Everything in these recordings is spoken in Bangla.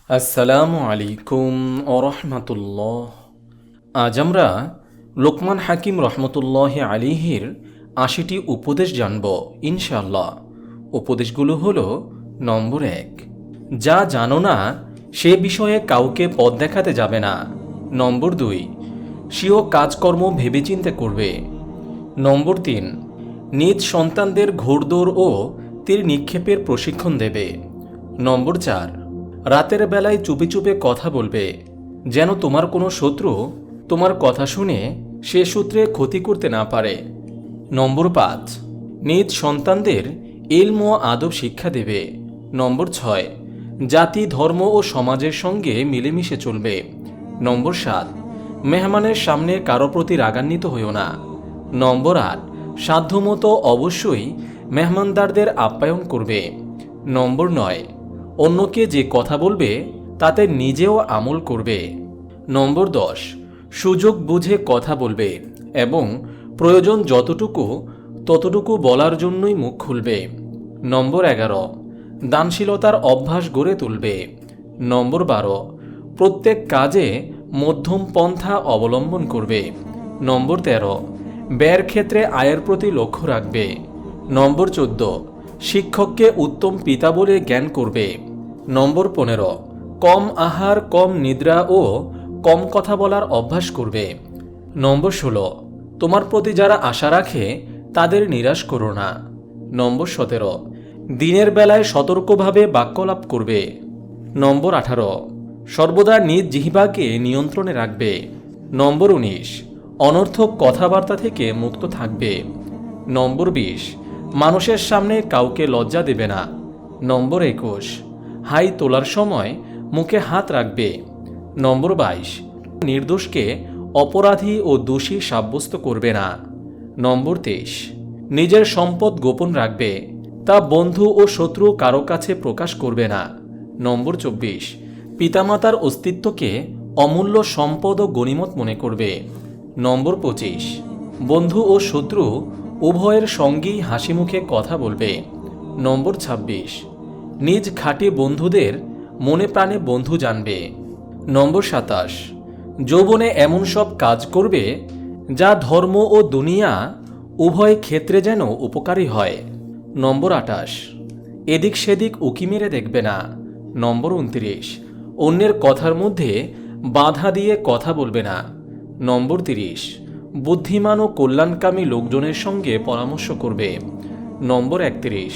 আসসালামু আলাইকুম ওরহমতুল্লাহ। আজ আমরা লোকমান হাকিম রহমতুল্লাহ আলিহির ৮০টি উপদেশ জানব ইনশাআল্লাহ। উপদেশগুলো হলো: নম্বর ১, যা জানো না সে বিষয়ে কাউকে পথ দেখাতে যাবে না। নম্বর ২, স্বীয় কাজকর্ম ভেবেচিন্তে করবে। নম্বর ৩, নিজ সন্তানদের ঘোড়দৌড় ও তীর নিক্ষেপের প্রশিক্ষণ দেবে। নম্বর ৪, রাতের বেলায় চুপে চুপে কথা বলবে, যেন তোমার কোনো শত্রু তোমার কথা শুনে সে সূত্রে ক্ষতি করতে না পারে। নম্বর ৫, নিজ সন্তানদের ইলম ও আদব শিক্ষা দেবে। নম্বর ৬, জাতি ধর্ম ও সমাজের সঙ্গে মিলেমিশে চলবে। নম্বর ৭, মেহমানের সামনে কারো প্রতি রাগান্বিত হইও না। নম্বর ৮, সাধ্যমতো অবশ্যই মেহমানদারদের আপ্যায়ন করবে। নম্বর ৯, অন্যকে যে কথা বলবে তাতে নিজেও আমল করবে। নম্বর ১০, সুযোগ বুঝে কথা বলবে এবং প্রয়োজন যতটুকু ততটুকু বলার জন্যই মুখ খুলবে। নম্বর ১১, দানশীলতার অভ্যাস গড়ে তুলবে। নম্বর ১২, প্রত্যেক কাজে মধ্যম পন্থা অবলম্বন করবে। নম্বর ১৩, ব্যয়ের ক্ষেত্রে আয়ের প্রতি লক্ষ্য রাখবে। নম্বর ১৪, শিক্ষককে উত্তম পিতা বলে জ্ঞান করবে। নম্বর ১৫, কম আহার, কম নিদ্রা ও কম কথা বলার অভ্যাস করবে। নম্বর ১৬, তোমার প্রতি যারা আশা রাখে তাদের নিরাশ করো না। নম্বর ১৭, দিনের বেলায় সতর্কভাবে বাক্যলাপ করবে। নম্বর ১৮, সর্বদা নিজ জিহ্বাকে নিয়ন্ত্রণে রাখবে। নম্বর ১৯, অনর্থক কথাবার্তা থেকে মুক্ত থাকবে। নম্বর ২০, মানুষের সামনে কাউকে লজ্জা দেবে না। নম্বর ২১, হাই তোলার সময় মুখে হাত রাখবে। নম্বর ২২, নির্দোষকে অপরাধী ও দোষী সাব্যস্ত করবে না। নম্বর ২৩, নিজের সম্পদ গোপন রাখবে, তা বন্ধু ও শত্রু কারো কাছে প্রকাশ করবে না। নম্বর ২৪, পিতামাতার অস্তিত্বকে অমূল্য সম্পদ ও গনিমত মনে করবে। নম্বর ২৫, বন্ধু ও শত্রু উভয়ের সঙ্গেই হাসি মুখে কথা বলবে। নম্বর ২৬, নিজ খাঁটি বন্ধুদের মনে প্রাণে বন্ধু জানবে। নম্বর ২৭, যৌবনে এমন সব কাজ করবে যা ধর্ম ও দুনিয়া উভয় ক্ষেত্রে যেন উপকারী হয়। নম্বর ২৮, এদিক সেদিক উকি মেরে দেখবে না। নম্বর ২৯, অন্যের কথার মধ্যে বাধা দিয়ে কথা বলবে না। নম্বর ৩০, বুদ্ধিমান ও কল্যাণকামী লোকজনের সঙ্গে পরামর্শ করবে। নম্বর ৩১,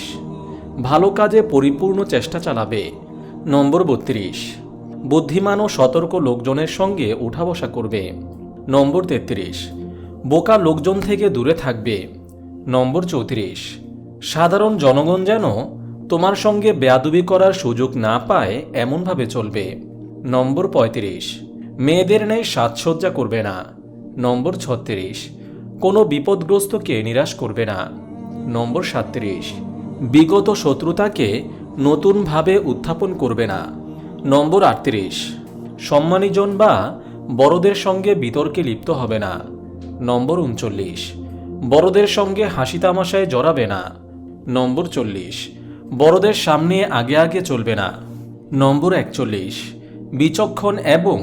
ভালো কাজে পরিপূর্ণ চেষ্টা চালাবে। নম্বর ৩২, বুদ্ধিমান ও সতর্ক লোকজনের সঙ্গে উঠা বসা করবে। নম্বর ৩৩, বোকা লোকজন থেকে দূরে থাকবে। নম্বর ৩৪, সাধারণ জনগণ যেন তোমার সঙ্গে বেয়াদবি করার সুযোগ না পায় এমনভাবে চলবে। নম্বর ৩৫, মেয়েদের ন্যায় সাজসজ্জা করবে না। নম্বর ৩৬, কোনো বিপদগ্রস্তকে নিরাশ করবে না। নম্বর ৩৭, বিগত শত্রুতাকে নতুনভাবে উত্থাপন করবে না। নম্বর ৩৮, সম্মানীজন বা বড়দের সঙ্গে বিতর্কে লিপ্ত হবে না। নম্বর ৩৯, বড়দের সঙ্গে হাসি তামাশায় জড়াবে না। নম্বর ৪০, বড়দের সামনে আগে আগে চলবে না। নম্বর ৪১, বিচক্ষণ এবং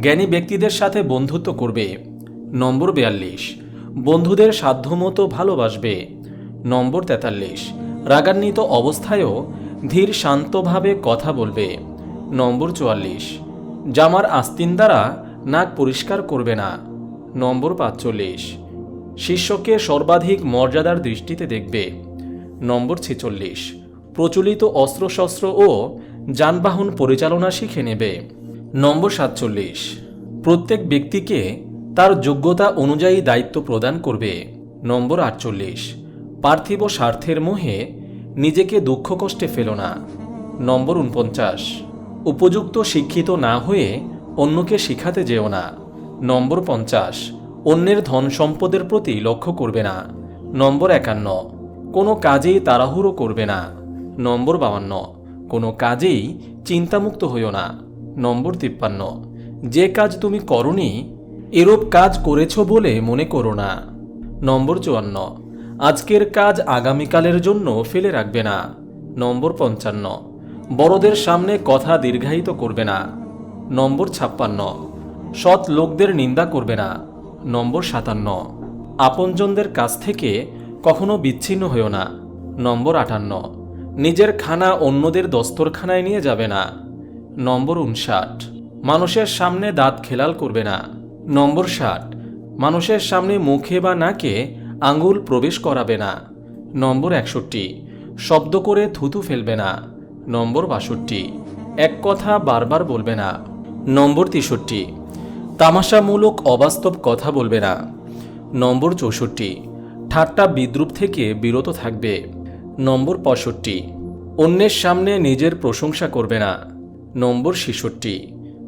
জ্ঞানী ব্যক্তিদের সাথে বন্ধুত্ব করবে। নম্বর ৪২, বন্ধুদের সাধ্যমতো ভালোবাসবে। নম্বর ৪৩, রাগান্বিত অবস্থায়ও ধীর শান্তভাবে কথা বলবে। নম্বর ৪৪, জামার আস্তিন দ্বারা নাক পরিষ্কার করবে না। নম্বর ৪৫, শিষ্যকে সর্বাধিক মর্যাদার দৃষ্টিতে দেখবে। নম্বর ৪৬, প্রচলিত অস্ত্রশস্ত্র ও যানবাহন পরিচালনা শিখে নেবে। নম্বর ৪৭, প্রত্যেক ব্যক্তিকে তার যোগ্যতা অনুযায়ী দায়িত্ব প্রদান করবে। নম্বর ৪৮, পার্থিব স্বার্থের মোহে নিজেকে দুঃখ কষ্টে ফেলো না। নম্বর ৪৯, উপযুক্ত শিক্ষিত না হয়ে অন্যকে শিখাতে যেও না। নম্বর ৫০, অন্যের ধন সম্পদের প্রতি লক্ষ্য করবে না। নম্বর ৫১, কোনো কাজেই তাড়াহুড়ো করবে না। নম্বর ৫২, কোনো কাজেই চিন্তামুক্ত হইও না। নম্বর ৫৩, যে কাজ তুমি করনি এরূপ কাজ করেছ বলে মনে করো না। নম্বর ৫৪, আজকের কাজ আগামীকালের জন্য ফেলে রাখবে না। নম্বর ৫৫, বড়দের সামনে কথা দীর্ঘায়িত করবে না। নম্বর 56, সৎ লোকদের নিন্দা করবে না। নম্বর 57, আপনজনদের কাছ থেকে কখনো বিচ্ছিন্ন হইও না। নম্বর 58, নিজের খানা অন্যদের দস্তরখানায় নিয়ে যাবে না। নম্বর 59, মানুষের সামনে দাঁত খেলাল করবে না। নম্বর 60, মানুষের সামনে মুখে বা নাকে আঙুল প্রবেশ করাবে না। নম্বর 61, শব্দ করে থুতু ফেলবে না। নম্বর 62, এক কথা বারবার বলবে না। নম্বর 63, তামাশামূলক অবাস্তব কথা বলবে না। নম্বর 64, ঠাট্টা বিদ্রূপ থেকে বিরত থাকবে। নম্বর 65, অন্যের সামনে নিজের প্রশংসা করবে না। নম্বর 66,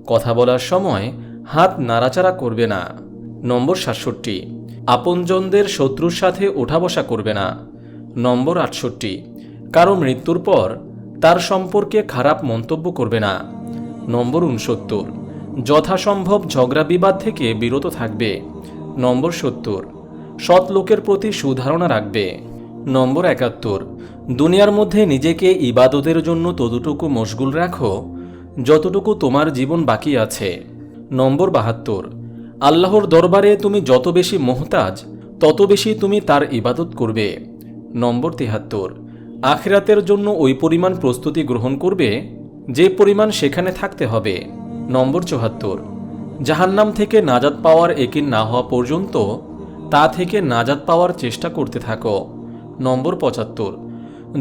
কথা বলার সময় হাত নাড়াচাড়া করবে না। নম্বর 67, আপনজনদের শত্রুর সাথে ওঠা বসা করবে না। নম্বর 68, কারো মৃত্যুর পর তার সম্পর্কে খারাপ মন্তব্য করবে না। নম্বর 69, যথাসম্ভব ঝগড়া বিবাদ থেকে বিরত থাকবে। নম্বর 70, সৎ লোকের প্রতি সুধারণা রাখবে। নম্বর 71, দুনিয়ার মধ্যে নিজেকে ইবাদতের জন্য ততটুকু মশগুল রাখো যতটুকু তোমার জীবন বাকি আছে। নম্বর 72, আল্লাহর দরবারে তুমি যত বেশি মোহতাজ তত বেশি তুমি তার ইবাদত করবে। নম্বর 73, আখিরাতের জন্য ওই পরিমাণ প্রস্তুতি গ্রহণ করবে যে পরিমাণ সেখানে থাকতে হবে। নম্বর 74, জাহান্নাম থেকে নাজাত পাওয়ার একিন না হওয়া পর্যন্ত তা থেকে নাজাত পাওয়ার চেষ্টা করতে থাকো। নম্বর 75,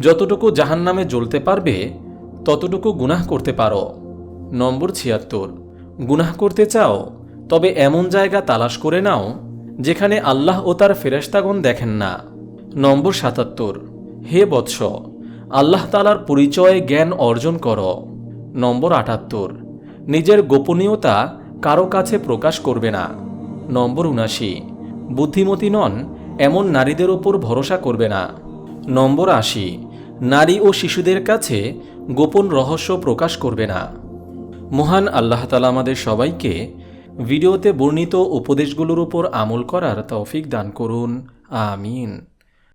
যতটুকু জাহান্নামে জ্বলতে পারবে ততটুকু গুনাহ করতে পারো। নম্বর 76, গুনাহ করতে চাও তবে এমন জায়গা তালাশ করে নাও যেখানে আল্লাহ ও তার ফেরেশতাগণ দেখেন না। নম্বর 77, হে বৎস, আল্লাহ তাআলার পরিচয়ে জ্ঞান অর্জন করো। নম্বর 78, নিজের গোপনীয়তা কারো কাছে প্রকাশ করবে না। নম্বর 79, বুদ্ধিমতী নন এমন নারীদের ওপর ভরসা করবে না। নম্বর 80, নারী ও শিশুদের কাছে গোপন রহস্য প্রকাশ করবে না। মহান আল্লাহ তাআলা আমাদের সবাইকে ভিডিওতে বর্ণিত উপদেশগুলোর উপর আমল করার তৌফিক দান করুন। আমিন।